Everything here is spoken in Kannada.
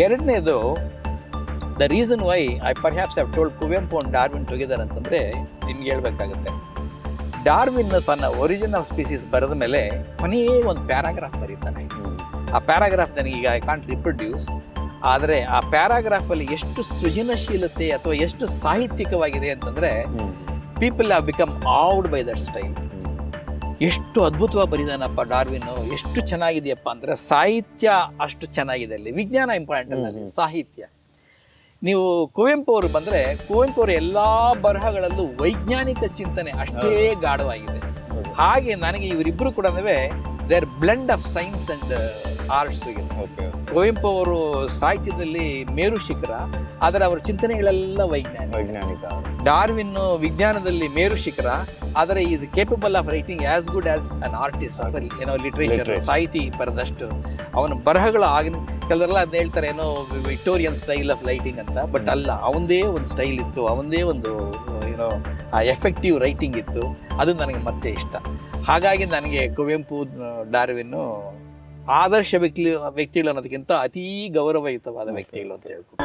ಎರಡನೇದು, the reason why I perhaps have told Kuvempu and Darwin together ಅಂತಂದರೆ ನಿಮ್ಗೆ ಹೇಳ್ಬೇಕಾಗುತ್ತೆ. ಡಾರ್ವಿನ್ ತನ್ನ ಒರಿಜಿನ್ ಆಫ್ ಸ್ಪೀಸೀಸ್ ಬರೆದ ಮೇಲೆ ಕೊನೆಯೇ ಒಂದು ಪ್ಯಾರಾಗ್ರಾಫ್ ಬರೀತಾನೆ. ಆ ಪ್ಯಾರಾಗ್ರಾಫ್ ನನಗೀಗ ಐ ಕಾಂಟ್ ರಿಪ್ರೊಡ್ಯೂಸ್, ಆದರೆ ಆ ಪ್ಯಾರಾಗ್ರಾಫಲ್ಲಿ ಎಷ್ಟು ಸೃಜನಶೀಲತೆ ಅಥವಾ ಎಷ್ಟು ಸಾಹಿತ್ಯಿಕವಾಗಿದೆ ಅಂತಂದರೆ people have become awed by that style. ಎಷ್ಟು ಅದ್ಭುತವಾಗಿ ಬರೀದಾನಪ್ಪ ಡಾರ್ವಿನ್, ಎಷ್ಟು ಚೆನ್ನಾಗಿದೆಯಪ್ಪ ಅಂದರೆ ಸಾಹಿತ್ಯ ಅಷ್ಟು ಚೆನ್ನಾಗಿದೆ. ಅಲ್ಲಿ ವಿಜ್ಞಾನ ಇಂಪಾರ್ಟೆಂಟ್ ಅಲ್ಲ, ಅಲ್ಲಿ ಸಾಹಿತ್ಯ. ನೀವು ಕುವೆಂಪು ಅವರು ಬಂದರೆ ಕುವೆಂಪು ಅವರ ಎಲ್ಲ ಬರಹಗಳಲ್ಲೂ ವೈಜ್ಞಾನಿಕ ಚಿಂತನೆ ಅಷ್ಟೇ ಗಾಢವಾಗಿದೆ. ಹಾಗೆ ನನಗೆ ಇವರಿಬ್ಬರು ಕೂಡ they are blend of science and arts. Kuvempu ಅವರು ಸಾಹಿತ್ಯದಲ್ಲಿ ಮೇರು ಶಿಖರ, ಆದರೆ ಅವರ ಚಿಂತನೆಗಳೆಲ್ಲ ವೈಜ್ಞಾನಿಕ. ಡಾರ್ವಿನ್ ವಿಜ್ಞಾನದಲ್ಲಿ ಮೇರು ಶಿಖರ, ಆದರೆ is capable of writing as good as an artist. Literature ಸಾಹಿತಿ ಬರೆದಷ್ಟು ಅವನ ಬರಹಗಳು ಆಗಿನ ಕೆಲವರೆಲ್ಲ ಅದನ್ನ ಹೇಳ್ತಾರೆ ಏನೋ ವಿಕ್ಟೋರಿಯನ್ ಸ್ಟೈಲ್ ಆಫ್ ರೈಟಿಂಗ್ ಅಂತ, ಬಟ್ ಅಲ್ಲ, ಅವನದೇ ಒಂದು ಸ್ಟೈಲ್ ಇತ್ತು, ಅವನದೇ ಒಂದು ಏನೋ ಆ ಎಫೆಕ್ಟಿವ್ ರೈಟಿಂಗ್ ಇತ್ತು. ಅದು ನನಗೆ ಮತ್ತೆ ಇಷ್ಟ. ಹಾಗಾಗಿ ನನಗೆ ಕುವೆಂಪು ಡಾರ್ವಿನ್ನು ಆದರ್ಶ ವ್ಯಕ್ತಿಗಳು ಅನ್ನೋದಕ್ಕಿಂತ ಅತೀ ಗೌರವಯುತವಾದ ವ್ಯಕ್ತಿಗಳು ಅಂತ ಹೇಳ್ಕೊಂಡು